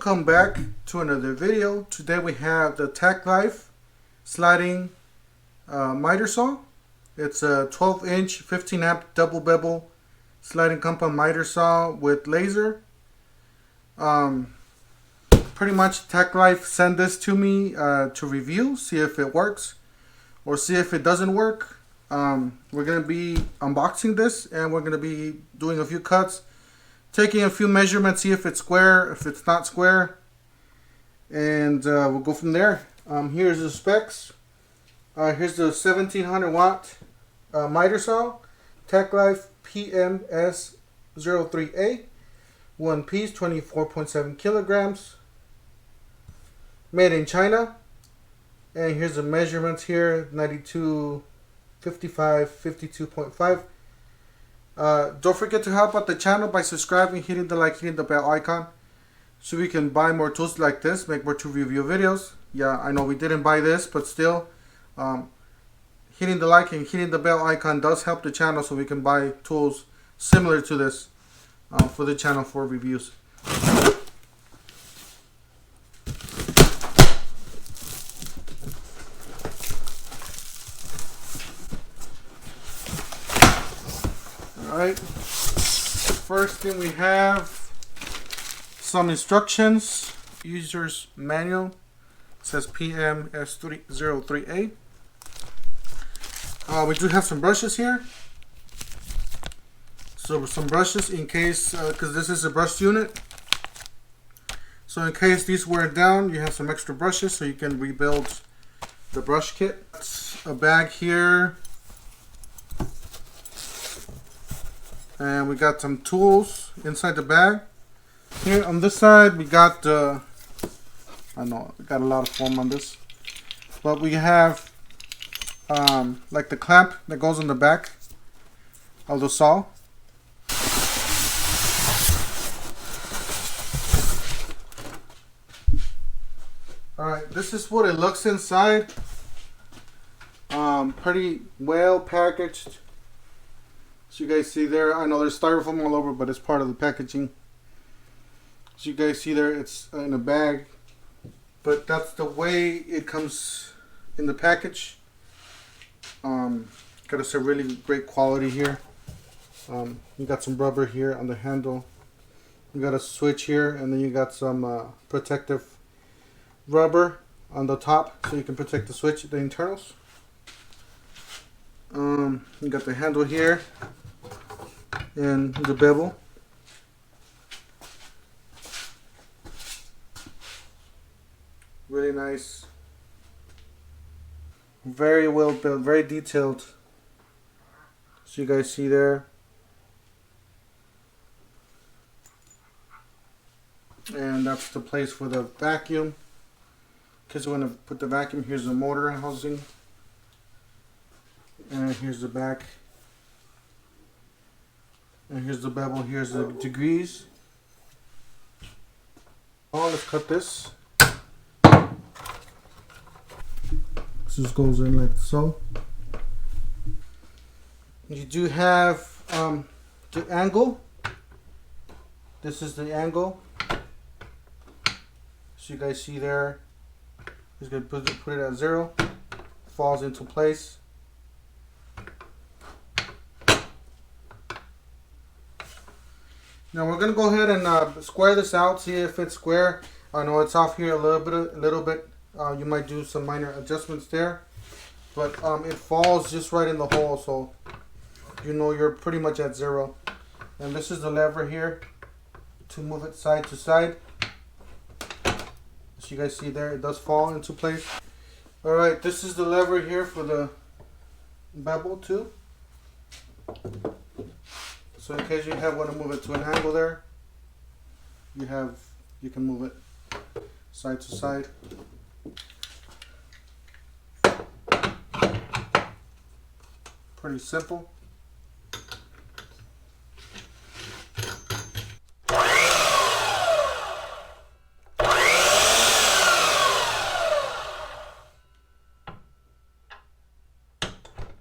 Welcome back to another video. Today we have the TACKLIFE sliding miter saw. It's a 12-inch 15 amp double bevel sliding compound miter saw with laser. Pretty much TACKLIFE sent this to me to review, see if it works or see if it doesn't work. We're going to be unboxing this and we're going to be doing a few cuts, taking a few measurements, see if it's square, if it's not square, and we'll go from there. Here's the specs. Here's the 1700 watt miter saw, TACKLIFE PMS03A, one piece, 24.7 kilograms, made in China. And here's the measurements here: 92, 55, 52.5. Don't forget to help out the channel by subscribing, hitting the like, hitting the bell icon, so we can buy more tools like this, make more tool review videos. Yeah, I know we didn't buy this, but still, hitting the like and hitting the bell icon does help the channel, so we can buy tools similar to this for the channel for reviews. Alright, first thing we have some instructions, user's manual. It says PMS03A. We do have some brushes here. So some brushes in case, because this is a brush unit. So in case these wear down, you have some extra brushes so you can rebuild the brush kit. A bag here. And we got some tools inside the bag. Here on this side we got I know we got a lot of foam on this, but we have like the clamp that goes on the back of the saw. Alright, this is what it looks inside. Pretty well packaged. So you guys see there, I know there's styrofoam all over, but it's part of the packaging. So you guys see there, it's in a bag, but that's the way it comes in the package. Gotta say, really great quality here. You got some rubber here on the handle. You got a switch here, and then you got some protective rubber on the top, so you can protect the switch, the internals. You got the handle here and the bevel. Really nice, very well built, very detailed. So you guys see there, and that's the place for the vacuum. Because you want to put the vacuum. Here's the motor housing, and here's the back. And here's the bevel, here's the degrees. Oh, let's cut this. This just goes in like so. You do have the angle. This is the angle. So you guys see there. Just gonna put it at 0. Falls into place. Now we're gonna go ahead and square this out, see if it's square. I know it's off here a little bit. You might do some minor adjustments there, but it falls just right in the hole, so you know you're pretty much at 0. And this is the lever here to move it side to side. So you guys see there, it does fall into place. All right, this is the lever here for the bevel too. So in case you want to move it to an angle there, you can move it side to side. Pretty simple.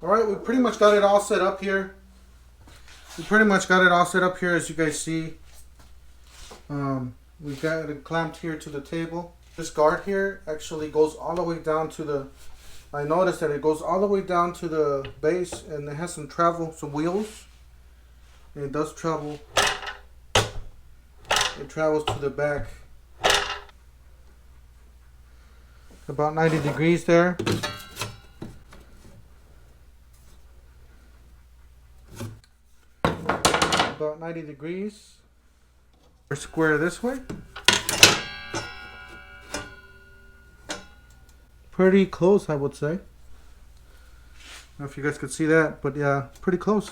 Alright, we pretty much got it all set up here. As you guys see. We got it clamped here to the table. This guard here actually goes all the way down to the, I noticed that it goes all the way down to the base, and it has some wheels. And it does travel. It travels to the back. About 90 degrees there. About 90 degrees. Or square this way. Pretty close, I would say. I don't know if you guys could see that, but yeah, pretty close.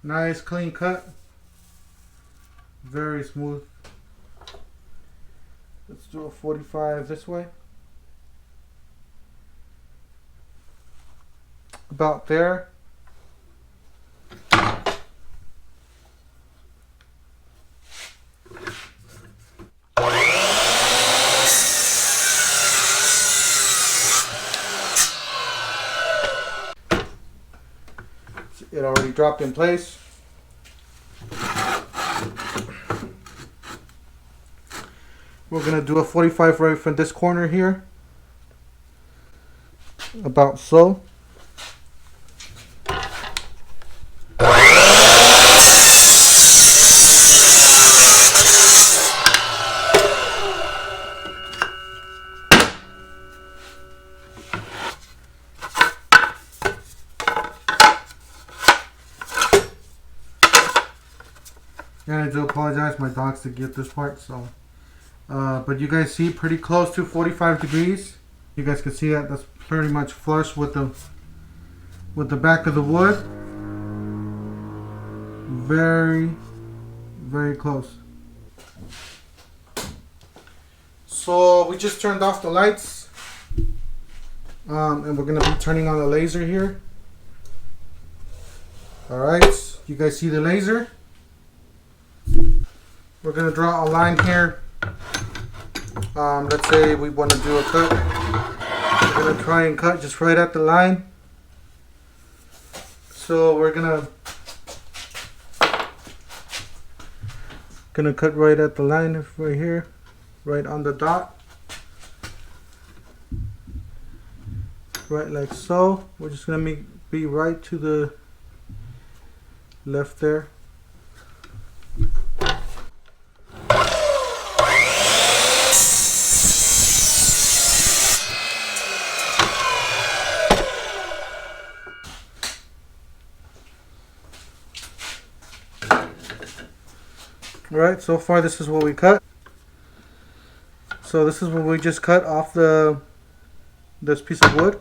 Nice clean cut, very smooth. Let's do a 45 this way. About there. It already dropped in place. We're going to do a 45 right from this corner here. About so. And I do apologize, my dogs to get this part, so but you guys see pretty close to 45 degrees. You guys can see that that's pretty much flush with the back of the wood. Very, very close. So we just turned off the lights, and we're gonna be turning on the laser here. All right, you guys see the laser? We're going to draw a line here. Let's say we want to do a cut. We're going to try and cut just right at the line. So we're going to cut right at the line right here, right on the dot. Right like so. We're just going to be right to the left there. Alright, so far this is what we cut. So this is what we just cut off this piece of wood.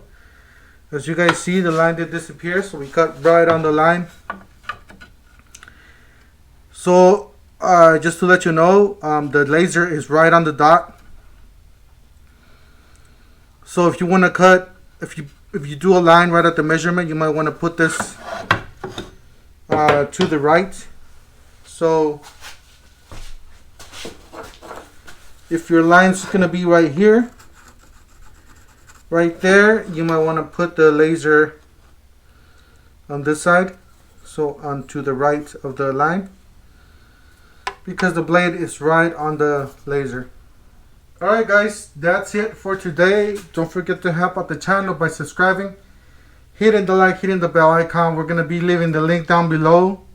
As you guys see, the line did disappear, so we cut right on the line. So just to let you know, the laser is right on the dot. So if you want to cut, if you do a line right at the measurement, you might want to put this to the right. So if your line's going to be right here, right there, you might want to put the laser on this side, so onto the right of the line, because the blade is right on the laser. Alright guys, that's it for today. Don't forget to help out the channel by subscribing, hitting the like, hitting the bell icon. We're going to be leaving the link down below